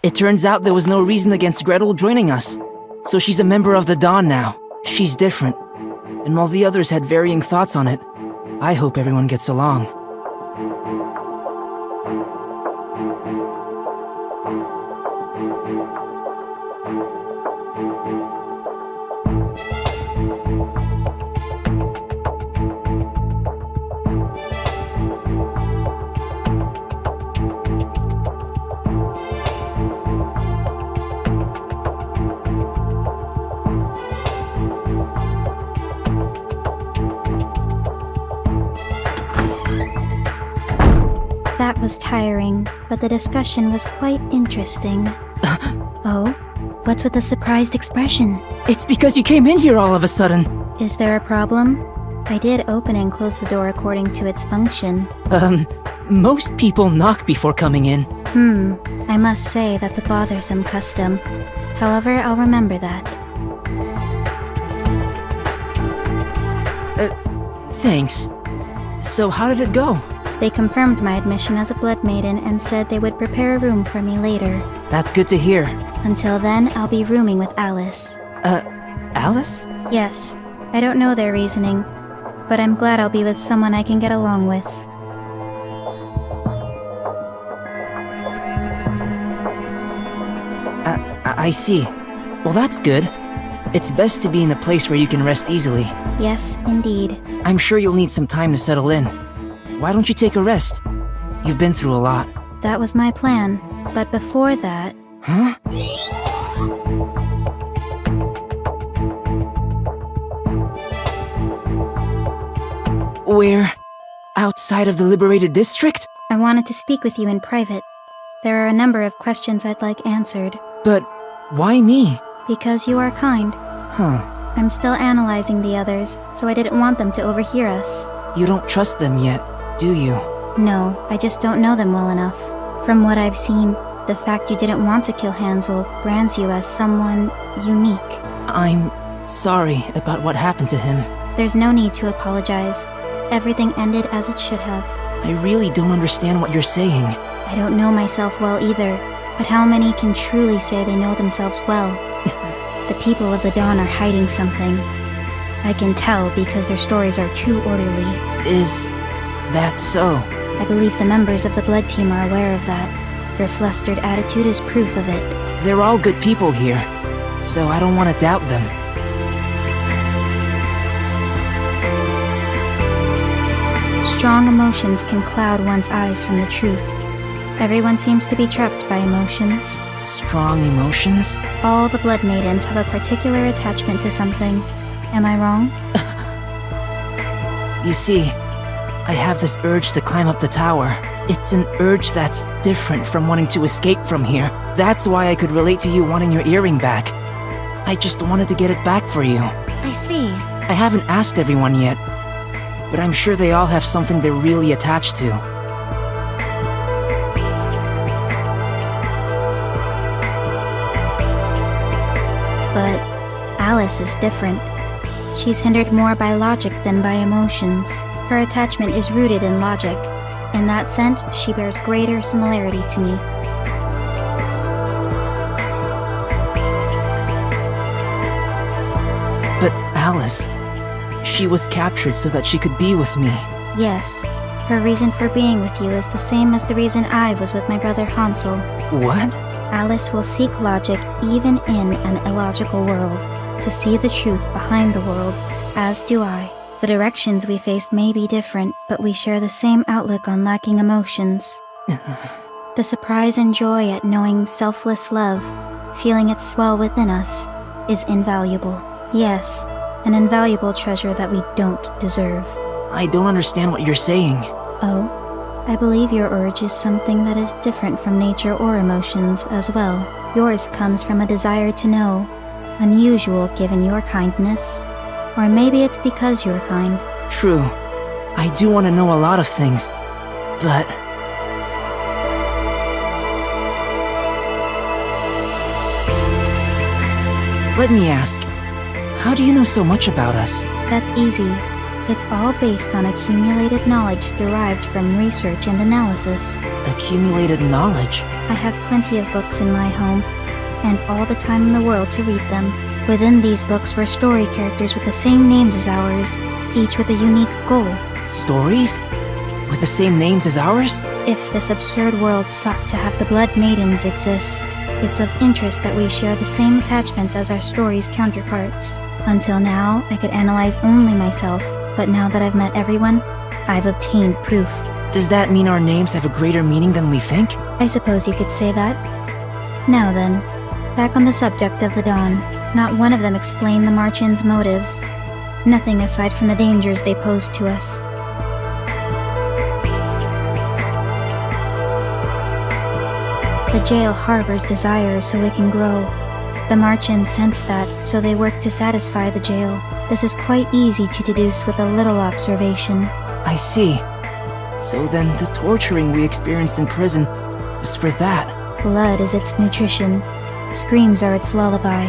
It turns out there was no reason against Gretel joining us. So she's a member of the Dawn now. She's different. And while the others had varying thoughts on it, I hope everyone gets along. That was tiring, but the discussion was quite interesting. Oh? What's with the surprised expression? It's because you came in here all of a sudden. Is there a problem? I did open and close the door according to its function. Most people knock before coming in. I must say that's a bothersome custom. However, I'll remember that. Thanks. So how did it go? They confirmed my admission as a blood maiden and said they would prepare a room for me later. That's good to hear. Until then, I'll be rooming with Alice. Alice? Yes. I don't know their reasoning, but I'm glad I'll be with someone I can get along with. I see. Well, that's good. It's best to be in a place where you can rest easily. Yes, indeed. I'm sure you'll need some time to settle in. Why don't you take a rest? You've been through a lot. That was my plan, but before that... Huh? Where? Outside of the liberated district? I wanted to speak with you in private. There are a number of questions I'd like answered. But why me? Because you are kind. Huh. I'm still analyzing the others, so I didn't want them to overhear us. You don't trust them yet, do you? No, I just don't know them well enough. From what I've seen, the fact you didn't want to kill Hansel brands you as someone unique. I'm sorry about what happened to him. There's no need to apologize. Everything ended as it should have. I really don't understand what you're saying. I don't know myself well either, but how many can truly say they know themselves well? The people of the Dawn are hiding something. I can tell because their stories are too orderly. Is that so? I believe the members of the Blood Team are aware of that. Your flustered attitude is proof of it. They're all good people here, so I don't want to doubt them. Strong emotions can cloud one's eyes from the truth. Everyone seems to be trapped by emotions. Strong emotions? All the Blood Maidens have a particular attachment to something. Am I wrong? You see, I have this urge to climb up the tower. It's an urge that's different from wanting to escape from here. That's why I could relate to you wanting your earring back. I just wanted to get it back for you. I see. I haven't asked everyone yet, but I'm sure they all have something they're really attached to. But Alice is different. She's hindered more by logic than by emotions. Her attachment is rooted in logic. In that sense, she bears greater similarity to me. But Alice, she was captured so that she could be with me. Yes, her reason for being with you is the same as the reason I was with my brother Hansel. What? Alice will seek logic even in an illogical world, to see the truth behind the world, as do I. The directions we face may be different, but we share the same outlook on lacking emotions. The surprise and joy at knowing selfless love, feeling it swell within us, is invaluable. Yes, an invaluable treasure that we don't deserve. I don't understand what you're saying. Oh, I believe your urge is something that is different from nature or emotions as well. Yours comes from a desire to know, unusual given your kindness. Or maybe it's because you're kind. True. I do want to know a lot of things, but... Let me ask, how do you know so much about us? That's easy. It's all based on accumulated knowledge derived from research and analysis. Accumulated knowledge? I have plenty of books in my home, and all the time in the world to read them. Within these books were story characters with the same names as ours, each with a unique goal. Stories? With the same names as ours? If this absurd world sought to have the Blood Maidens exist, it's of interest that we share the same attachments as our story's counterparts. Until now, I could analyze only myself, but now that I've met everyone, I've obtained proof. Does that mean our names have a greater meaning than we think? I suppose you could say that. Now then, back on the subject of the Dawn. Not one of them explained the Marchand's motives. Nothing aside from the dangers they posed to us. The jail harbors desires so it can grow. The Marchands sense that, so they work to satisfy the jail. This is quite easy to deduce with a little observation. I see. So then the torturing we experienced in prison was for that. Blood is its nutrition. Screams are its lullaby.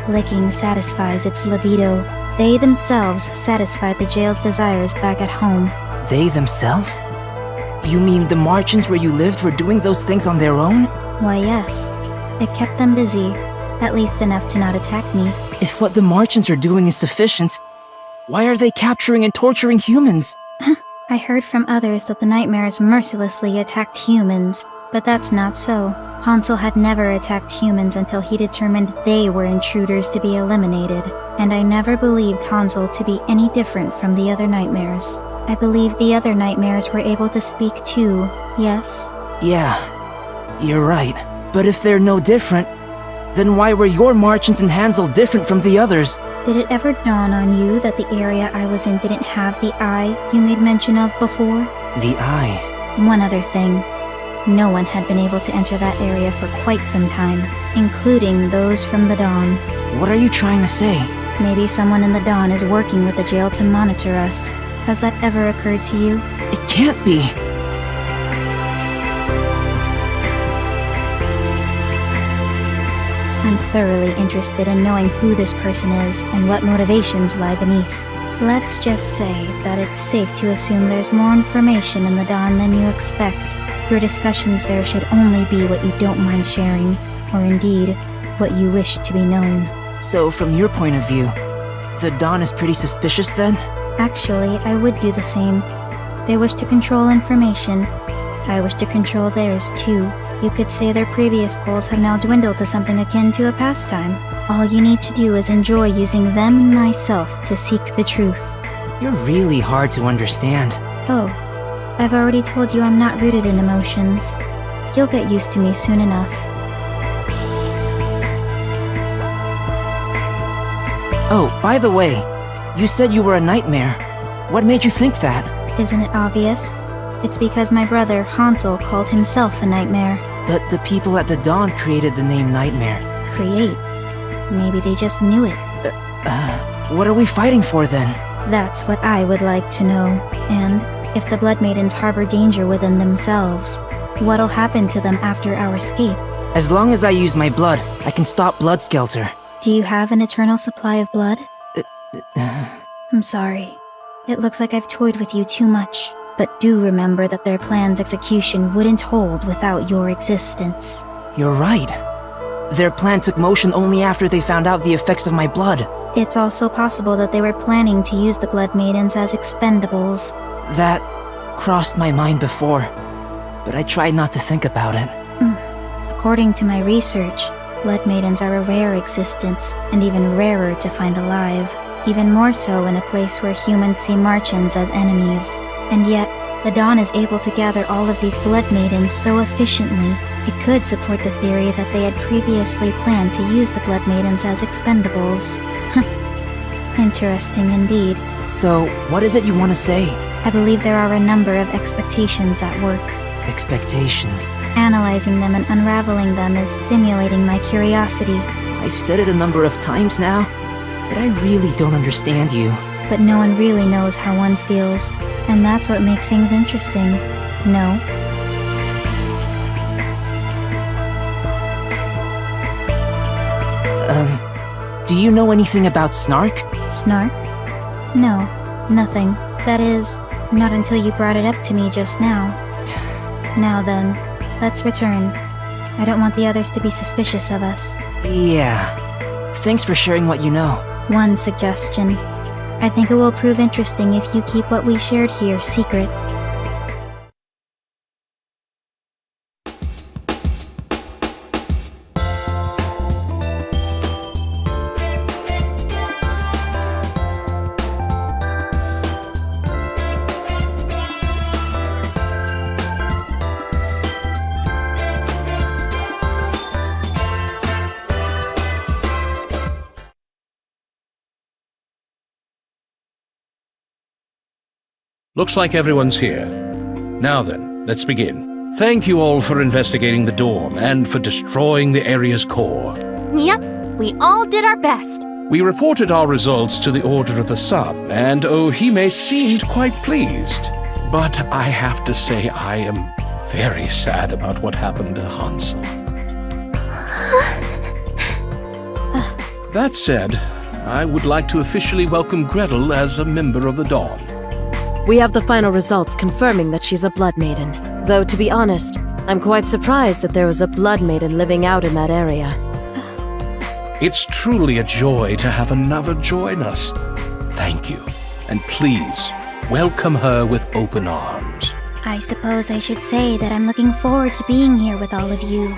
Licking satisfies its libido. They themselves satisfied the jail's desires back at home. They themselves? You mean the Marchands where you lived were doing those things on their own? Why, yes. It kept them busy, at least enough to not attack me. If what the Marchands are doing is sufficient, why are they capturing and torturing humans? I heard from others that the nightmares mercilessly attacked humans, but that's not so. Hansel had never attacked humans until he determined they were intruders to be eliminated, and I never believed Hansel to be any different from the other nightmares. I believe the other nightmares were able to speak too, yes? Yeah, you're right. But if they're no different, then why were your Marchands and Hansel different from the others? Did it ever dawn on you that the area I was in didn't have the eye you made mention of before? The eye? One other thing. No one had been able to enter that area for quite some time, including those from the Dawn. What are you trying to say? Maybe someone in the Dawn is working with the jail to monitor us. Has that ever occurred to you? It can't be. I'm thoroughly interested in knowing who this person is and what motivations lie beneath. Let's just say that it's safe to assume there's more information in the Dawn than you expect. Your discussions there should only be what you don't mind sharing, or indeed, what you wish to be known. So from your point of view, the Dawn is pretty suspicious then? Actually, I would do the same. They wish to control information. I wish to control theirs too. You could say their previous goals have now dwindled to something akin to a pastime. All you need to do is enjoy using them and myself to seek the truth. You're really hard to understand. Oh, I've already told you I'm not rooted in emotions. You'll get used to me soon enough. Oh, by the way, you said you were a nightmare. What made you think that? Isn't it obvious? It's because my brother, Hansel, called himself a nightmare. But the people at the Dawn created the name Nightmare. Create? Maybe they just knew it. What are we fighting for then? That's what I would like to know. And if the Blood Maidens harbor danger within themselves, what'll happen to them after our escape? As long as I use my blood, I can stop Blood Skelter. Do you have an eternal supply of blood? I'm sorry. It looks like I've toyed with you too much. But do remember that their plan's execution wouldn't hold without your existence. You're right. Their plan took motion only after they found out the effects of my blood. It's also possible that they were planning to use the Blood Maidens as expendables. That crossed my mind before, but I tried not to think about it. According to my research, Blood Maidens are a rare existence, and even rarer to find alive. Even more so in a place where humans see Marchands as enemies. And yet, the Dawn is able to gather all of these Blood Maidens so efficiently, it could support the theory that they had previously planned to use the Blood Maidens as expendables. Interesting indeed. So, what is it you want to say? I believe there are a number of expectations at work. Expectations. Analyzing them and unraveling them is stimulating my curiosity. I've said it a number of times now, but I really don't understand you. But no one really knows how one feels, and that's what makes things interesting. No? Do you know anything about Snark? Snark? No, nothing. That is, not until you brought it up to me just now. Now then, let's return. I don't want the others to be suspicious of us. Yeah. Thanks for sharing what you know. One suggestion. I think it will prove interesting if you keep what we shared here secret. Looks like everyone's here. Now then, let's begin. Thank you all for investigating the dorm and for destroying the area's core. Yep, we all did our best. We reported our results to the Order of the Sun, and Ohime seemed quite pleased. But I have to say I am very sad about what happened to Hansel. That said, I would like to officially welcome Gretel as a member of the Dawn. We have the final results confirming that she's a Blood Maiden. Though, to be honest, I'm quite surprised that there was a Blood Maiden living out in that area. It's truly a joy to have another join us. Thank you. And please, welcome her with open arms. I suppose I should say that I'm looking forward to being here with all of you.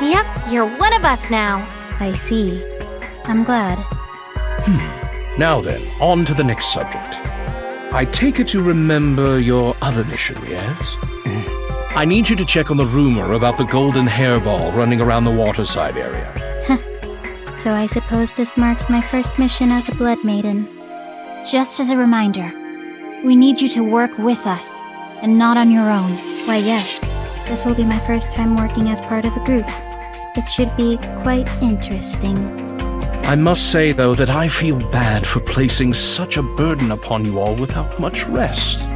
Yep, you're one of us now. I see. I'm glad. Now then, on to the next subject. I take it you remember your other mission, yes? I need you to check on the rumor about the golden hairball running around the waterside area. So I suppose this marks my first mission as a Blood Maiden. Just as a reminder, we need you to work with us, and not on your own. Why yes, this will be my first time working as part of a group. It should be quite interesting. I must say, though, that I feel bad for placing such a burden upon you all without much rest.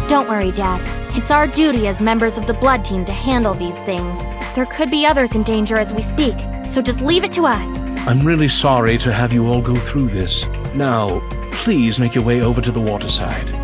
Don't worry, Dad. It's our duty as members of the Blood Team to handle these things. There could be others in danger as we speak, so just leave it to us. I'm really sorry to have you all go through this. Now, please make your way over to the waterside.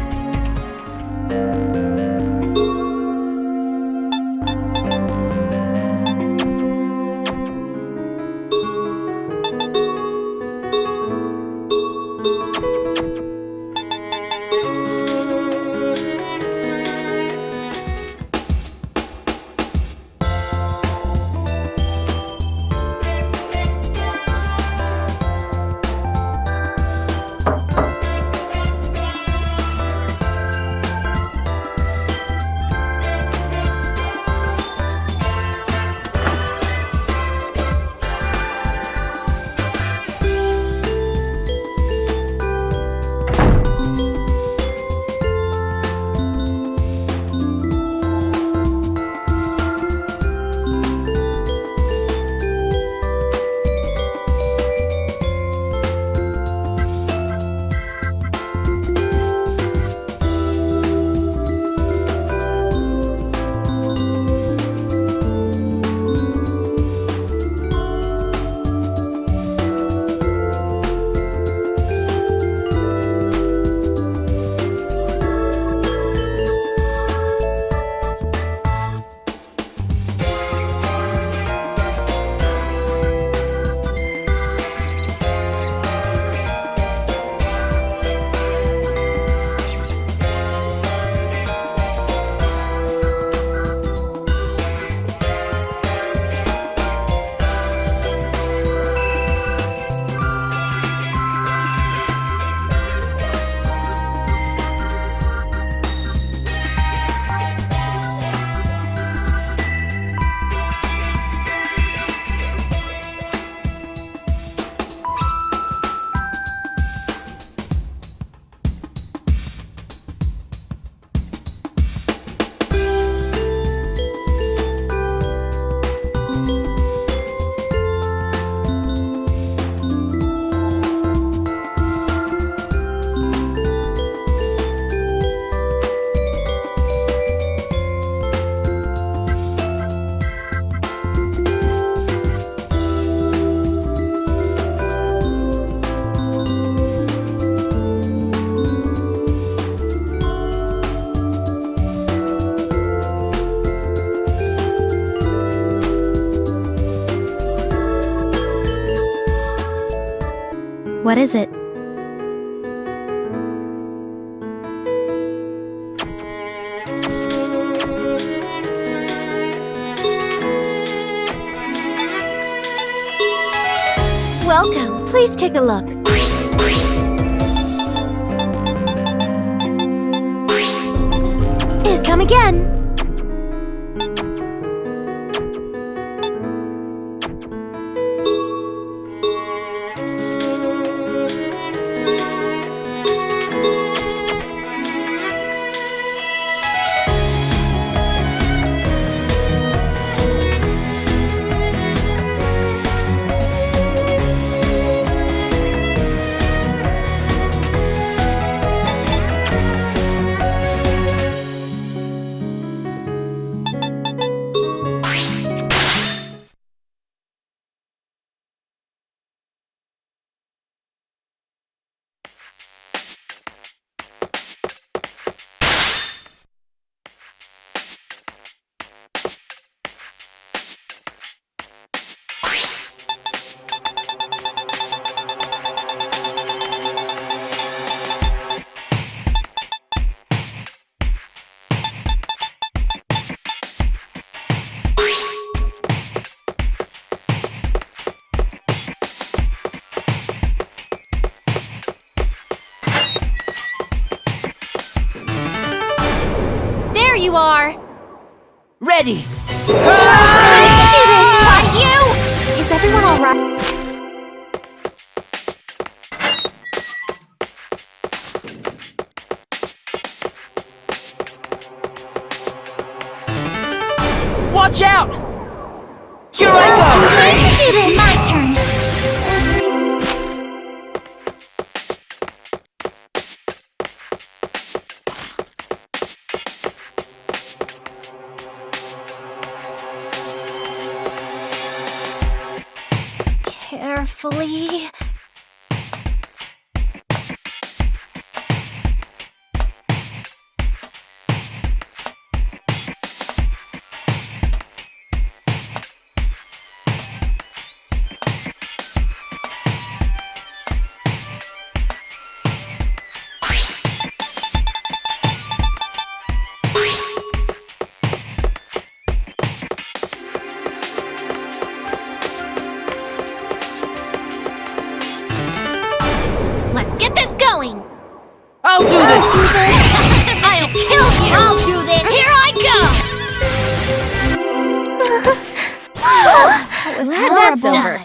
What is it? Welcome. Please take a look. Here's come again. There you are! Ready! Let's do this! Why you? Is everyone alright? Watch out! Here I go! Let's do this! My turn! Carefully. Let's get this going! I'll do this! I'll kill you! I'll do this! Here I go! That was horrible. That's over.